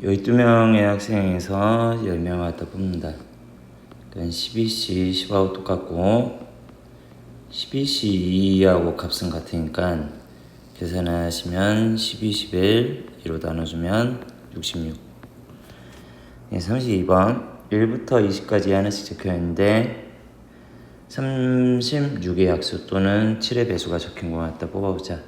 12명의 학생에서 10명 갖다 뽑는다. 그러니까 12C, 10하고 똑같고 12C 2하고 값은 같으니까 계산하시면 12, 11, 2로 나눠주면 66. 32번 1부터 20까지 하나씩 적혀있는데 36의 약수 또는 7의 배수가 적힌 것 같다. 뽑아보자.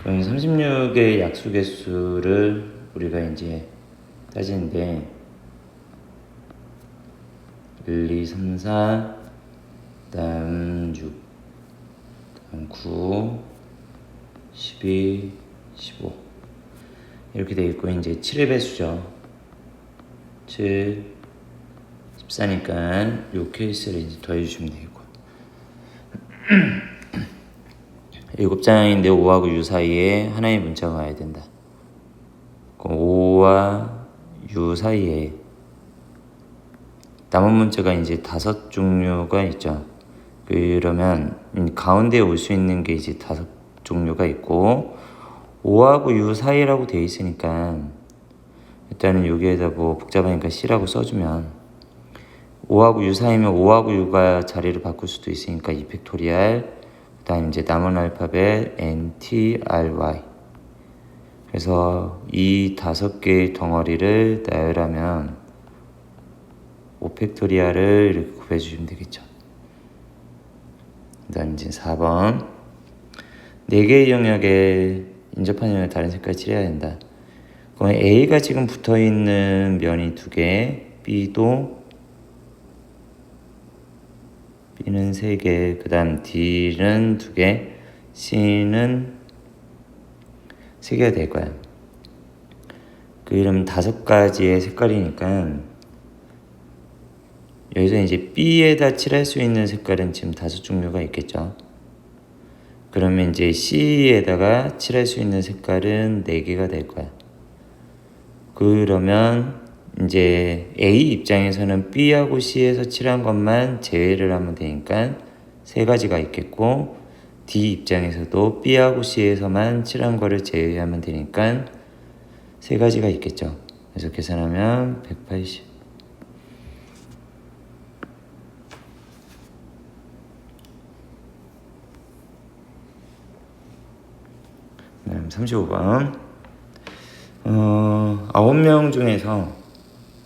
그럼 36의 약수 개수를 우리가 이제 따지는데 1, 2, 3, 4 다음 6 다음 9 12 15 이렇게 되어 있고 이제 7의 배수죠. 7 14니까 요 케이스를 이제 더해주시면 되겠고 7장인데 5하고 6 사이에 하나의 문자가 와야 된다. 5와 6 사이에 남은 문자가 이제 5종류가 있죠. 그러면 가운데에 올 수 있는 게 이제 5종류가 있고 5하고 6 사이라고 되어 있으니까 일단은 여기에다 뭐 복잡하니까 C라고 써주면 5하고 6 사이면 5하고 6가 자리를 바꿀 수도 있으니까 이펙토리알 그 다음 이제 남은 알파벳 N, T, R, Y 그래서 이 5개의 덩어리를 나열하면 5팩토리알을 이렇게 곱해주시면 되겠죠. 그 다음 이제 4번 4개의 영역에 인접한 영역을 다른 색깔 칠해야 된다. 그럼 A가 지금 붙어있는 면이 2개 B는 3개 그 다음 D는 2개 C는 3개가 될 거야. 그럼 5가지의 색깔이니까 여기서 이제 B에다 칠할 수 있는 색깔은 지금 5종류가 있겠죠. 그러면 이제 C에다가 칠할 수 있는 색깔은 4개가 될 거야. 그러면 이제 A 입장에서는 B하고 C에서 칠한 것만 제외를 하면 되니까 3가지가 있겠고 D 입장에서도 B하고 C에서만 칠한 거를 제외하면 되니까 3가지가 있겠죠. 그래서 계산하면 180. 35번 9명 중에서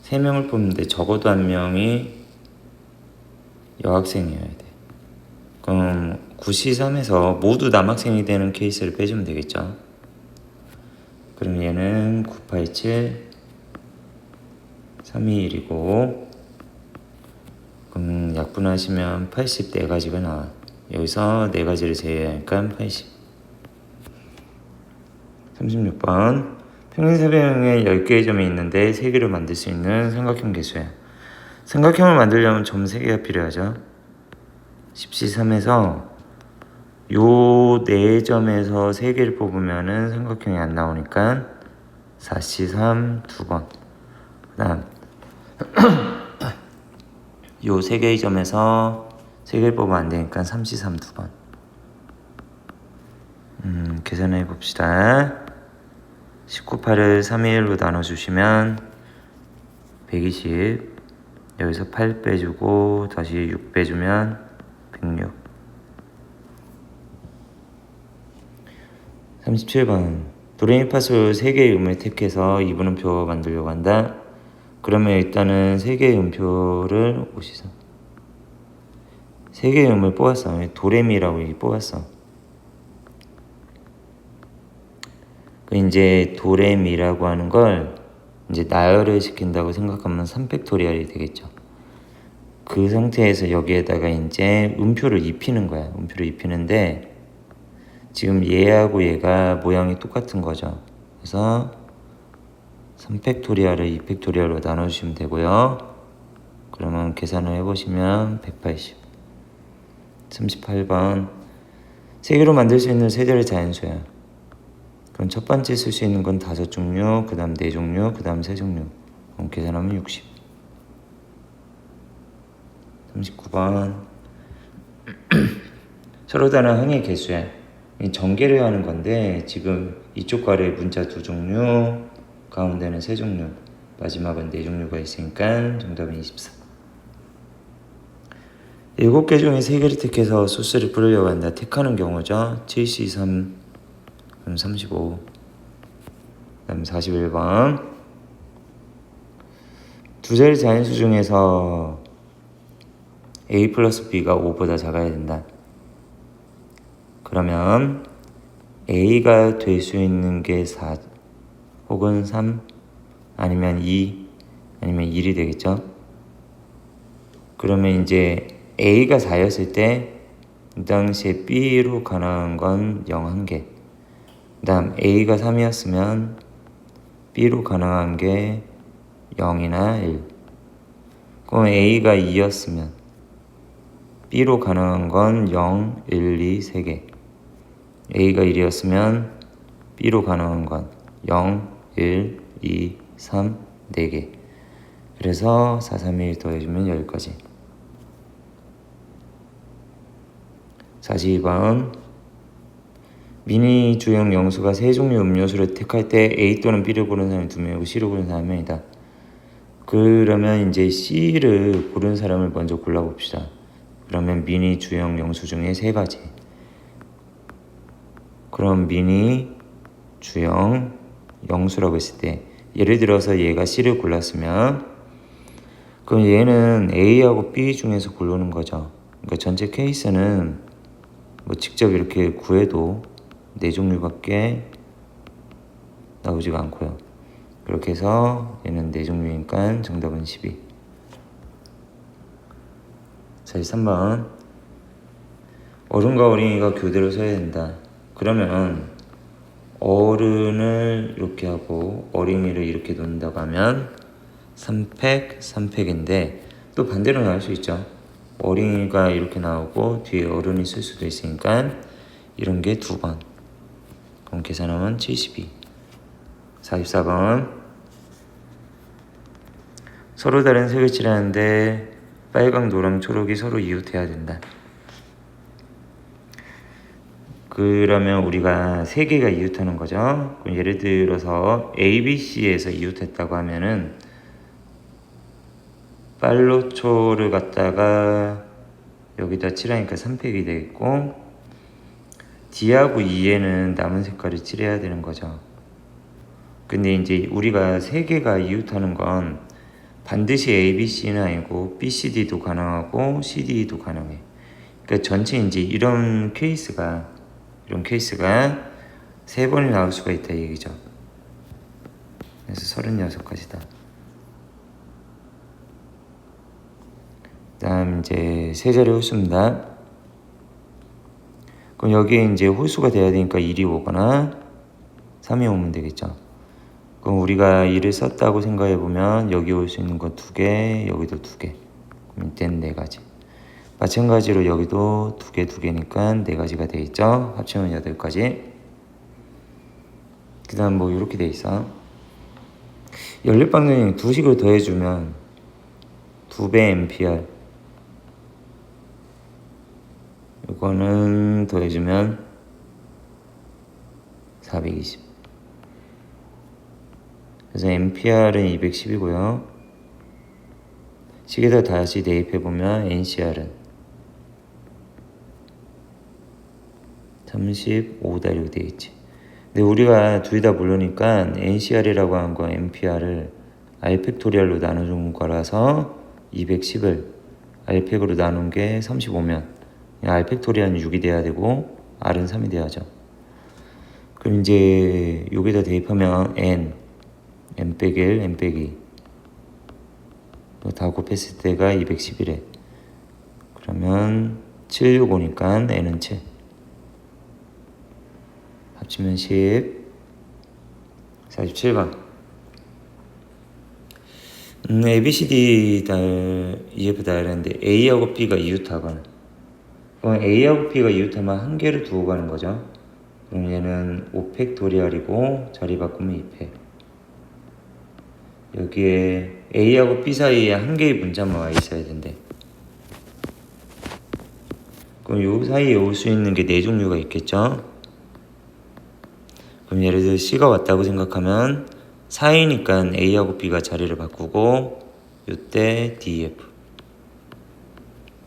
3명을 뽑는데 적어도 1명이 여학생이어야 돼. 그럼 9C3에서 모두 남학생이 되는 케이스를 빼주면 되겠죠. 그럼 얘는 987 321이고 그럼 약분하시면 84가지가 나와. 여기서 4가지를 제외하니까 80. 36번 평행사변형에 10개의 점이 있는데 3개를 만들 수 있는 삼각형 개수야. 삼각형을 만들려면 점 3개가 필요하죠. 10C3에서 요 4점에서 3개를 뽑으면은 삼각형이 안 나오니까 4C3 2번 그 다음 요 3개의 점에서 3개를 뽑으면 안 되니까 3C3 2번 계산해 봅시다. 19,8을 3의 1로 나눠주시면 120 여기서 8 빼주고 다시 6 빼주면 106 37번 도레미파솔 3개의 음을 택해서 2분음표 만들려고 한다. 그러면 일단은 3개의 음표를 오시죠. 3개의 음을 뽑았어. 도레미라고 뽑았어. 이제 도레미라고 하는 걸 이제 나열을 시킨다고 생각하면 3팩토리얼이 되겠죠. 그 상태에서 여기에다가 이제 음표를 입히는 거야. 음표를 입히는데 지금 얘하고 얘가 모양이 똑같은 거죠. 그래서 3팩토리얼을 2팩토리얼로 나눠주시면 되고요. 그러면 계산을 해보시면 180 38번 3개로 만들 수 있는 세제의 자연수야. 그럼 첫 번째 쓸 수 있는 건 5종류, 그 다음 4종류, 그 다음 3종류. 그럼 계산하면 60. 39번 서로 다른 항의 개수야. 전개를 하는 건데 지금 이쪽 괄호에 문자 2종류, 가운데는 세 종류, 마지막은 네 종류가 있으니까 정답은 24. 7개 중에 3개를 택해서 소스를 뿌리려고 한다. 택하는 경우죠. 7C3, 그럼 35, 그 다음 41번. 두 자리 자인수 중에서 A 플러스 B가 5보다 작아야 된다. 그러면 A가 될 수 있는 게 4 혹은 3 아니면 2 아니면 1이 되겠죠. 그러면 이제 A가 4였을 때 이 당시에 B로 가능한 건 0 1개. 그 다음 A가 3이었으면 B로 가능한 게 0이나 1. 그럼 A가 2였으면 B로 가능한 건 0, 1, 2, 3개. A가 1이었으면 B로 가능한 건 0, 1, 2, 3, 4개. 그래서 4, 3, 1 더해주면 여기까지. 42번. 미니 주형 영수가 세 종류 음료수를 택할 때 A 또는 B를 고른 사람이 2명이고 C를 고른 사람이 1명이다. 그러면 이제 C를 고른 사람을 먼저 골라봅시다. 그러면 미니 주형 영수 중에 3가지. 그럼 미니 주형 영수라고 했을 때 예를 들어서 얘가 C를 골랐으면 그럼 얘는 A하고 B 중에서 고르는 거죠. 그러니까 전체 케이스는 뭐 직접 이렇게 구해도 4종류밖에 나오지가 않고요. 그렇게 해서 얘는 4종류니까 정답은 12. 43번. 어른과 어린이가 교대로 서야 된다. 그러면 어른을 이렇게 하고 어린이를 이렇게 놓는다고 하면 3팩, 3팩인데 또 반대로 나올 수 있죠. 어린이가 이렇게 나오고 뒤에 어른이 쓸 수도 있으니까 이런 게 2번. 그럼 계산하면 72. 44번. 서로 다른 색을 칠하는데 빨강, 노랑, 초록이 서로 이웃해야 된다. 그러면 우리가 3개가 이웃하는 거죠. 그럼 예를 들어서 A, B, C에서 이웃했다고 하면은 빨로초를 갖다가 여기다 칠하니까 3팩이 되겠고 D하고 E에는 남은 색깔을 칠해야 되는 거죠. 근데 이제 우리가 3개가 이웃하는 건 반드시 A, B, C는 아니고 B, C, D도 가능하고 C, D도 가능해. 그러니까 전체 이제 이런 케이스가 3번이 나올 수가 있다 이 얘기죠. 그래서 36가지다. 다음 이제 세 자리 홀수입니다. 그럼 여기에 이제 홀수가 돼야 되니까 1이 오거나 3이 오면 되겠죠. 그럼 우리가 1을 썼다고 생각해 보면 여기 올 수 있는 거 2개, 여기도 2개. 그럼 이때는 4가지. 마찬가지로 여기도 2개, 2개니까 4가지가 돼 있죠. 합치면 8가지. 그 다음 뭐 이렇게 돼 있어. 연립방정식 2식을 더해주면 2배 MPR. 이거는 더해주면 420. 그래서 MPR은 210이고요. 식에다 다시 대입해보면 NCR은 35다 이렇게 되어있지. 근데 우리가 둘 다 모르니까 NCR이라고 한 거 MPR을 R팩토리얼로 나눠준 거라서 210을 R팩으로 나눈 게 35면 R팩토리얼은 6이 돼야 되고 R은 3이 돼야죠. 그럼 이제 여기다 대입하면 N 빼기 1, N 빼기 다 곱했을 때가 211에 그러면 765니까 N은 7 합치면 10. 47번. A, B, C, D, E, F 다 이랬는데 A하고 B가 이웃하거나 그럼 A하고 B가 이웃하면 한 개를 두고 가는 거죠. 그럼 얘는 5팩토리얼이고 자리 바꾸면 2팩. 여기에 A하고 B 사이에 한 개의 문자만 와 있어야 된대. 그럼 요 사이에 올 수 있는 게 4종류가 있겠죠. 그럼 예를 들어 C가 왔다고 생각하면 4이니까 A하고 B가 자리를 바꾸고 이때 DEF.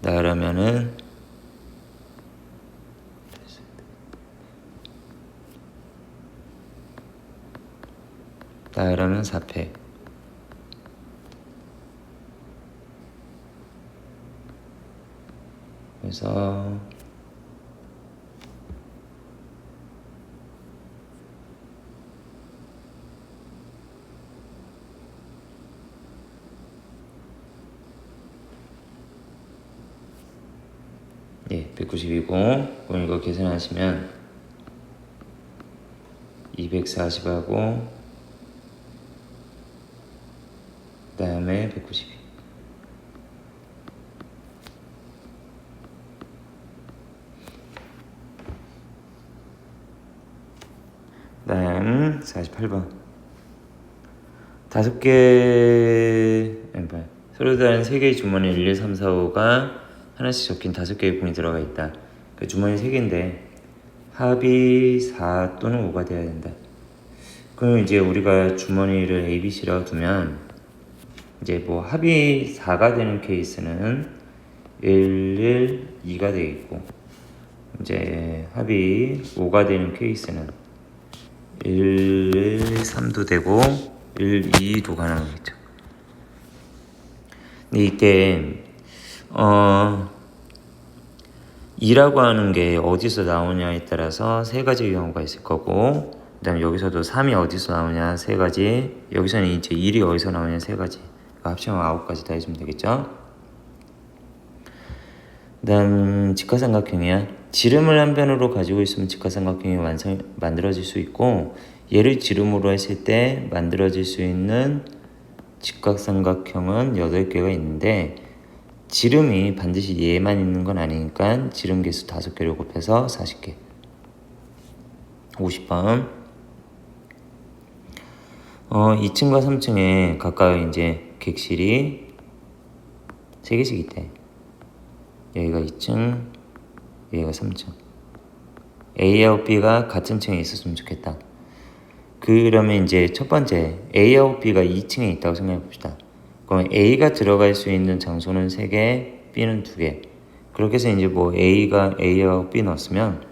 그러면은 그러면 4패. 그래서 예, 190이고 그럼 이거 계산하시면 240하고 그 다음에 192. 그 다음 48번. 5개, 서로 다른 3개의 주머니 1, 2, 3, 4, 5가 하나씩 적힌 5개의 분이 들어가 있다. 그 주머니 3개인데 합이 4 또는 5가 돼야 된다. 그럼 이제 우리가 주머니를 A, B, C라고 두면 이제 뭐 합이 4가 되는 케이스는 1, 1, 2가 되겠고 이제 합이 5가 되는 케이스는 1, 1, 3도 되고 1, 2도 가능하겠죠. 근데 이때 2라고 하는 게 어디서 나오냐에 따라서 3가지 경우가 있을 거고 그 다음에 여기서도 3이 어디서 나오냐 3가지, 여기서는 이제 1이 어디서 나오냐 3가지, 합치면 9가지 다 해주면 되겠죠. 그 다음 직화삼각형이야. 지름을 한 변으로 가지고 있으면 직화삼각형이 만들어질 수 있고 얘를 지름으로 했을 때 만들어질 수 있는 직각삼각형은 8개가 있는데 지름이 반드시 얘만 있는 건 아니니까 지름 개수 5개를 곱해서 40개. 50번. 2층과 3층에 각각 이제 객실이 3개씩 있대. 여기가 2층, 여기가 3층. A하고 B가 같은 층에 있었으면 좋겠다. 그러면 이제 첫 번째 A하고 B가 2층에 있다고 생각해 봅시다. 그럼 A가 들어갈 수 있는 장소는 3개, B는 2개. 그렇게 해서 이제 뭐 A하고 B 넣었으면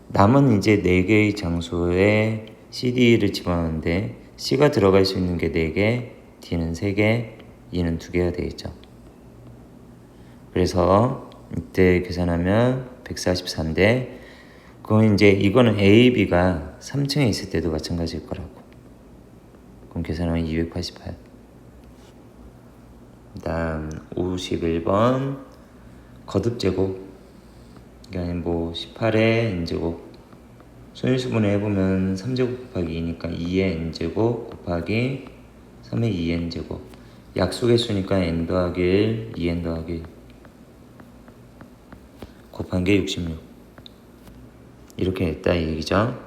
남은 이제 4개의 장소에 CD를 집어넣는데 C가 들어갈 수 있는 게 4개, D는 3개, E는 2개가 되겠죠. 그래서 이때 계산하면 144인데 그럼 이제 이거는 A, B가 3층에 있을 때도 마찬가지일 거라고. 그럼 계산하면 288. 그 다음 51번 거듭제곱. 그러니까 뭐 18의 n제곱 소인수분해 해보면 3제곱 곱하기 2니까 2의 n제곱 곱하기 3의 2n제곱 약수의 수니까 n 더하기 1, 2n 더하기 1 곱한 게 66 이렇게 했다 이 얘기죠.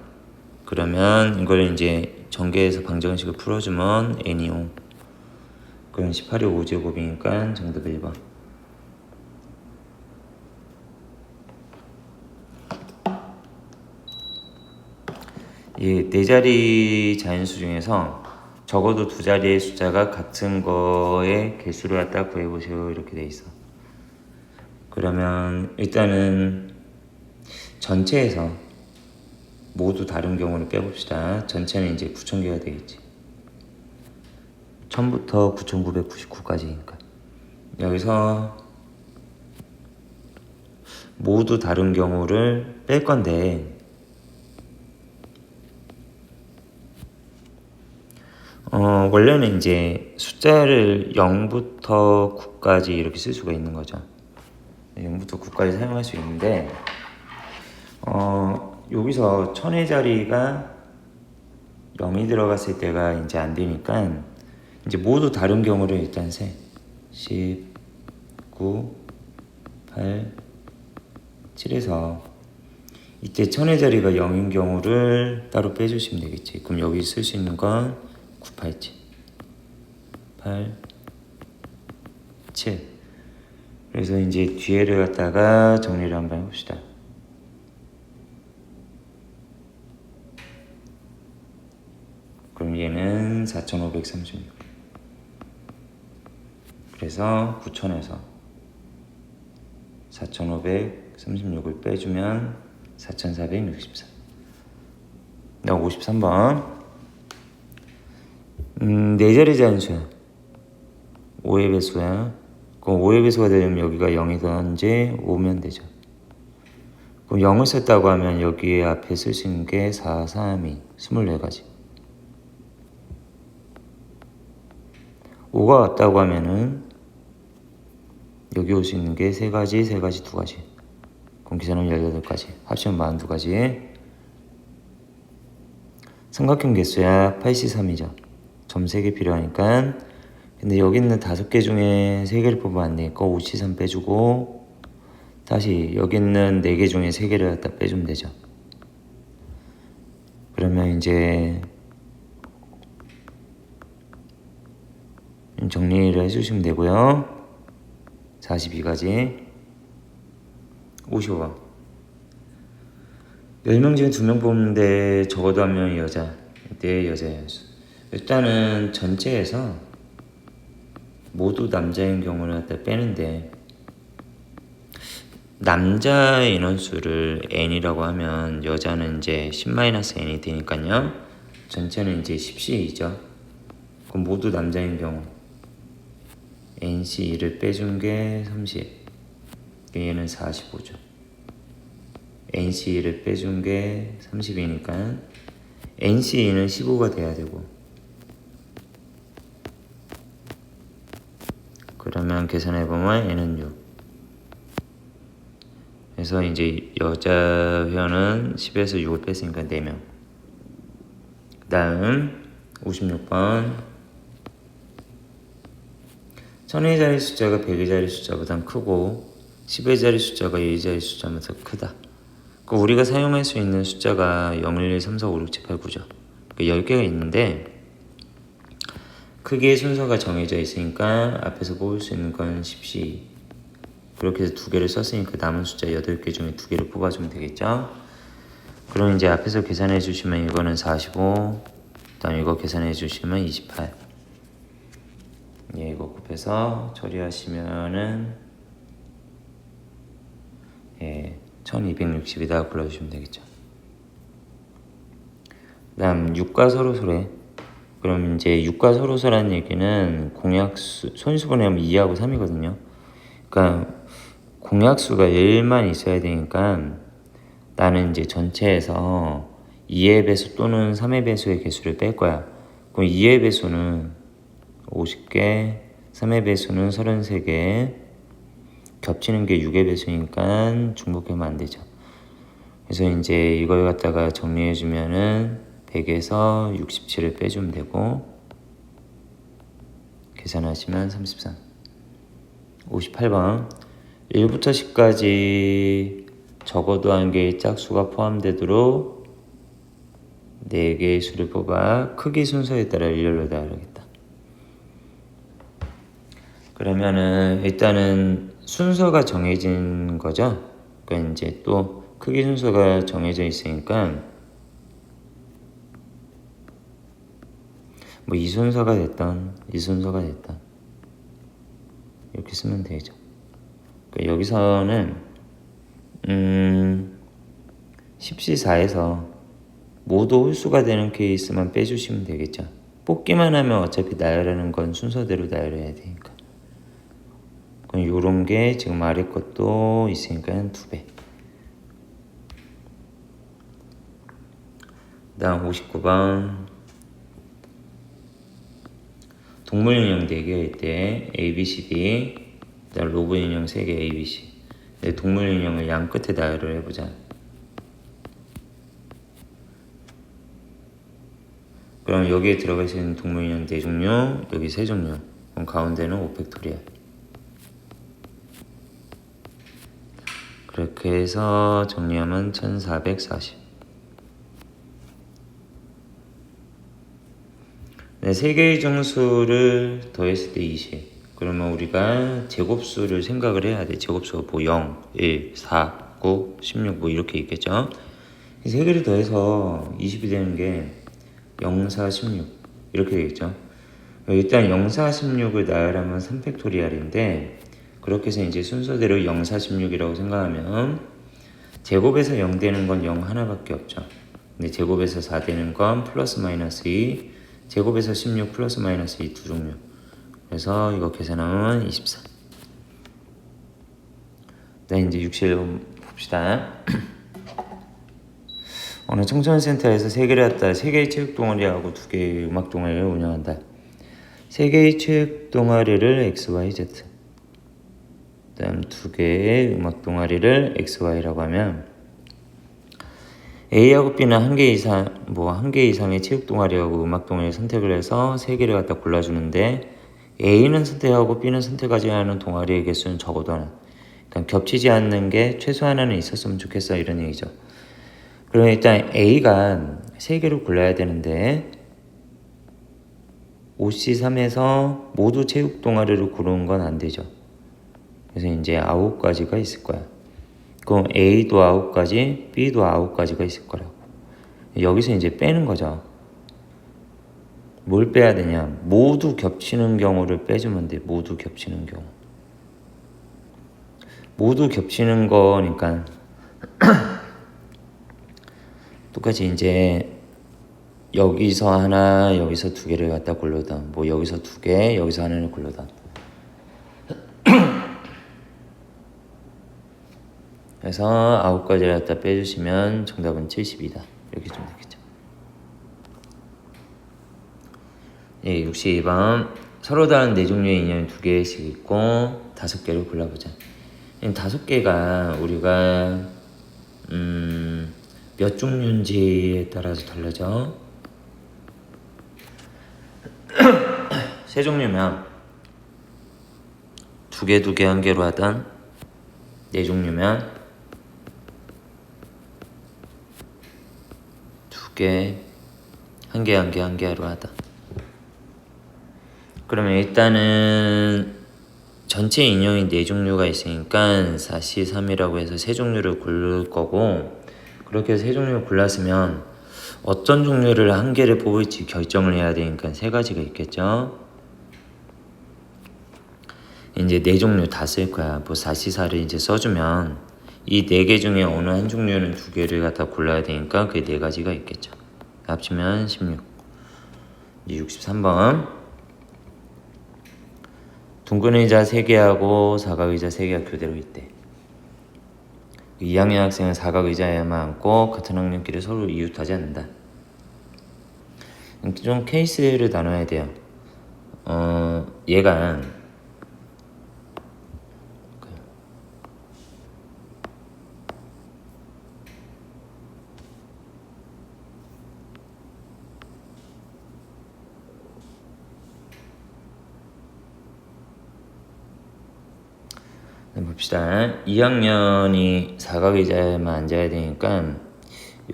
그러면 이걸 이제 전개해서 방정식을 풀어주면 n이 5. 그럼 18이 5제곱이니까 정답 1번. 이 4자리 자연수 중에서 적어도 2자리의 숫자가 같은 거의 개수를 갖다 구해보시오 이렇게 돼 있어. 그러면 일단은 전체에서 모두 다른 경우를 빼봅시다. 전체는 이제 9,000개가 되겠지. 1000부터 9999까지니까 여기서 모두 다른 경우를 뺄 건데 원래는 이제 숫자를 0부터 9까지 이렇게 쓸 수가 있는 거죠. 0부터 9까지 사용할 수 있는데 여기서 1000의 자리가 0이 들어갔을 때가 이제 안 되니까 이제 모두 다른 경우를 일단 세. 10, 9, 8, 7에서 이때 1000의 자리가 0인 경우를 따로 빼주시면 되겠지. 그럼 여기 쓸 수 있는 건 9, 8, 7 8, 7 그래서 이제 뒤에를 갖다가 정리를 한번 해봅시다. 그럼 얘는 얘는 4536. 그래서 9000에서 4536을 빼주면 4464. 53번. 네 자리 잔수야. 5의 배수야. 그럼 5의 배수가 되려면 여기가 0이든지 5면 되죠. 그럼 0을 썼다고 하면 여기에 앞에 쓸 수 있는 게 4, 3, 2, 24가지. 5가 왔다고 하면은 여기 올 수 있는 게 3가지, 3가지, 2가지. 그럼 계산하면 18가지. 합치면 42가지. 삼각형 개수야 8C3이죠. 점 3개 필요하니까. 근데 여기 있는 5개 중에 3개를 뽑으면 안 되니까 5C3 빼주고, 다시 여기 있는 4개 중에 3개를 갖다 빼주면 되죠. 그러면 이제 정리를 해주시면 되고요. 42가지. 55번. 10명 중에 2명 뽑는데 적어도 한 명이 여자. 네 여자예요. 일단은 전체에서 모두 남자인 경우를 갖다 빼는데, 남자 인원수를 n이라고 하면 여자는 이제 10-n이 되니까요. 전체는 이제 10c이죠. 그럼 모두 남자인 경우 nc2를 빼준 게 30. 얘는 45죠. nc2를 빼준 게 30이니까 nc2는 15가 돼야 되고, 그러면 계산해보면 n은 6. 그래서 이제 여자 회원은 10에서 6을 뺐으니까 4명. 그 다음 56번. 1000의 자리 숫자가 100의 자리 숫자보다 크고 10의 자리 숫자가 2의 자리 숫자보다 크다. 우리가 사용할 수 있는 숫자가 0, 1, 2, 3, 4, 5, 6, 7, 8, 9죠. 10개가 있는데 크기의 순서가 정해져 있으니까 앞에서 뽑을 수 있는 건 10C. 그렇게 해서 2개를 썼으니까 남은 숫자 8개 중에 2개를 뽑아주면 되겠죠. 그럼 이제 앞에서 계산해 주시면 이거는 45, 그다음 이거 계산해 주시면 28. 예, 이거 곱해서 처리하시면은 1260이다 불러주시면 되겠죠. 그 다음 6과 서로소래. 그럼 이제 6과 서로소라는 얘기는 공약수, 손수분해하면 2하고 3이거든요. 그러니까 공약수가 1만 있어야 되니까 나는 이제 전체에서 2의 배수 또는 3의 배수의 개수를 뺄 거야. 그럼 2의 배수는 50개, 3의 배수는 33개, 겹치는 게 6의 배수니까 중복하면 안 되죠. 그래서 이제 이걸 갖다가 정리해 주면은 100에서 67을 빼주면 되고, 계산하시면 33. 58번. 1부터 10까지 적어도 한 개의 짝수가 포함되도록 4개의 수를 뽑아 크기 순서에 따라 일렬로 나열하겠다. 그러면은 일단은 순서가 정해진 거죠. 그러니까 이제 또 크기 순서가 정해져 있으니까 뭐 이 순서가 됐던 이 순서가 됐던 이렇게 쓰면 되죠. 그러니까 여기서는 10C4에서 모두 홀수가 되는 케이스만 빼주시면 되겠죠. 뽑기만 하면 어차피 나열하는 건 순서대로 나열해야 되니까. 그럼 요런 게 지금 아래 것도 있으니까 2배. 그 다음 59번. 동물 인형 4개일 때 A, B, C, D, 그 다음 로봇 인형 3개 A, B, C. 동물 인형을 양 끝에 나열을 해보자. 그럼 여기에 들어가 있는 동물 인형 4종류, 여기 3종류. 그럼 가운데는 5팩토리얼. 그렇게 해서 정리하면 1440. 네, 3개의 정수를 더했을 때 20. 그러면 우리가 제곱수를 생각을 해야 돼. 제곱수가 뭐 0, 1, 4, 9, 16 뭐 이렇게 있겠죠. 이 3개를 더해서 20이 되는 게 0, 4, 16. 이렇게 되겠죠. 일단 0, 4, 16을 나열하면 3팩토리얼인데 그렇게 해서 이제 순서대로 0, 4, 16이라고 생각하면 제곱에서 0 되는 건 0 하나밖에 없죠. 근데 제곱에서 4 되는 건 플러스 마이너스 2, 제곱에서 16 플러스 마이너스 2 두 종류. 그래서 이거 계산하면 24. 네, 이제 61번 봅시다. 어느 청소년센터에서 3개를 갖다 3개의 체육 동아리하고 2개의 음악 동아리를 운영한다. 3개의 체육 동아리를 XYZ, 그다음 2개의 음악 동아리를 XY라고 하면 A하고 B는 1개 이상, 1개 이상의 체육 동아리하고 음악 동아리를 선택을 해서 3개를 갖다 골라주는데 A는 선택하고 B는 선택하지 않은 동아리의 개수는 적어도 하나. 그러니까 겹치지 않는 게 최소 하나는 있었으면 좋겠어, 이런 얘기죠. 그러면 일단 A가 3개를 골라야 되는데 OC3에서 모두 체육 동아리를 고르는 건 안 되죠. 그래서 이제 9가지가 있을 거야. 그럼 A도 9가지, B도 9가지가 있을 거라고. 여기서 이제 빼는 거죠. 뭘 빼야 되냐? 모두 겹치는 경우를 빼주면 돼. 모두 겹치는 경우. 모두 겹치는 거니까 똑같이 이제 여기서 하나, 여기서 2개를 갖다 골르던, 여기서 2개, 여기서 하나를 골르던. 그래서 9가지를 갖다 빼주시면 정답은 70이다. 이렇게 좀 되겠죠. 예, 62번. 서로 다른 4종류의 인형이 2개씩 있고 5개를 골라보자. 5개가 우리가 몇 종류인지에 따라서 달라져. 3종류면 2개, 1개로 하던, 4종류면 2개, 1개로 하다. 그러면 일단은 전체 인형이 4종류가 있으니까 4C3이라고 해서 3종류를 고를 거고, 그렇게 해서 3종류를 골랐으면 어떤 종류를 1개를 뽑을지 결정을 해야 되니까 3가지가 있겠죠. 이제 4종류 다 쓸 거야. 4C4를 이제 써주면 이 4개 중에 어느 한 종류는 2개를 갖다 골라야 되니까 그 4가지가 있겠죠. 합치면 16. 이제 63번. 둥근 의자 3개하고 사각 의자 3개가 교대로 있대. 2학년 학생은 사각 의자에만 앉고 같은 학년끼리 서로 이웃하지 않는다. 좀 케이스를 나눠야 돼요. 얘가 봅시다. 2학년이 사각 의자에만 앉아야 되니까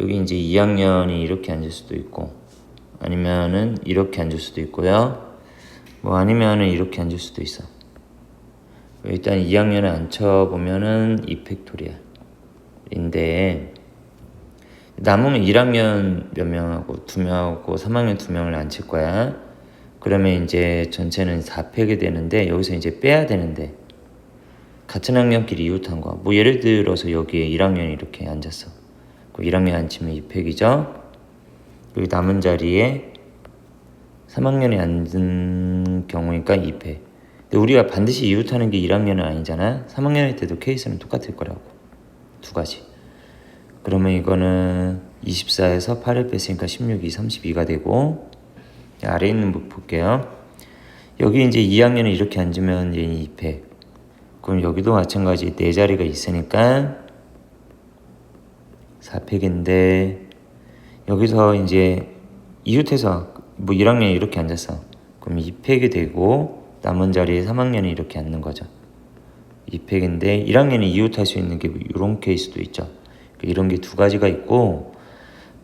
여기 이제 2학년이 이렇게 앉을 수도 있고, 아니면은 이렇게 앉을 수도 있고요. 아니면은 이렇게 앉을 수도 있어. 일단 2학년에 앉혀보면은 2팩토리얼인데 남으면 1학년 몇 명하고 2명하고 3학년 2명을 앉힐 거야. 그러면 이제 전체는 4팩이 되는데 여기서 이제 빼야 되는데 같은 학년끼리 이웃한 거. 예를 들어서 여기에 1학년이 이렇게 앉았어. 그 1학년 앉히면 2팩이죠. 여기 남은 자리에 3학년이 앉은 경우니까 2팩. 근데 우리가 반드시 이웃하는 게 1학년은 아니잖아. 3학년일 때도 케이스는 똑같을 거라고. 2가지. 그러면 이거는 24에서 8을 뺐으니까 16이 32가 되고, 아래에 있는 거 볼게요. 여기 이제 2학년이 이렇게 앉으면 이제 2팩. 그럼 여기도 마찬가지 4자리가 있으니까 4팩인데 여기서 이제 이웃해서 1학년이 이렇게 앉았어. 그럼 2팩이 되고 남은 자리에 3학년이 이렇게 앉는 거죠. 2팩인데 1학년이 이웃할 수 있는 게 이런 케이스도 있죠. 이런 게 2가지가 있고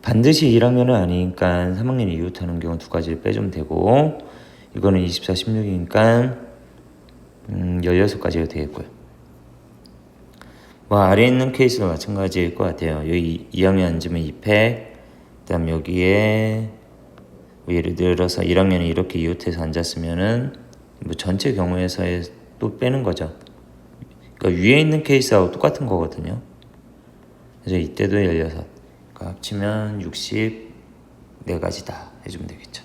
반드시 1학년은 아니니까 3학년이 이웃하는 경우 2가지를 빼주면 되고, 이거는 24, 16이니까 16가지가 되겠고요. 아래에 있는 케이스도 마찬가지일 것 같아요. 여기 2학년 앉으면 2팩, 그 다음 여기에 뭐 예를 들어서 1학년이 이렇게 이웃해서 앉았으면은 뭐 전체 경우에서의 또 빼는 거죠. 그러니까 위에 있는 케이스하고 똑같은 거거든요. 그래서 이때도 16. 그러니까 합치면 64가지다 해주면 되겠죠.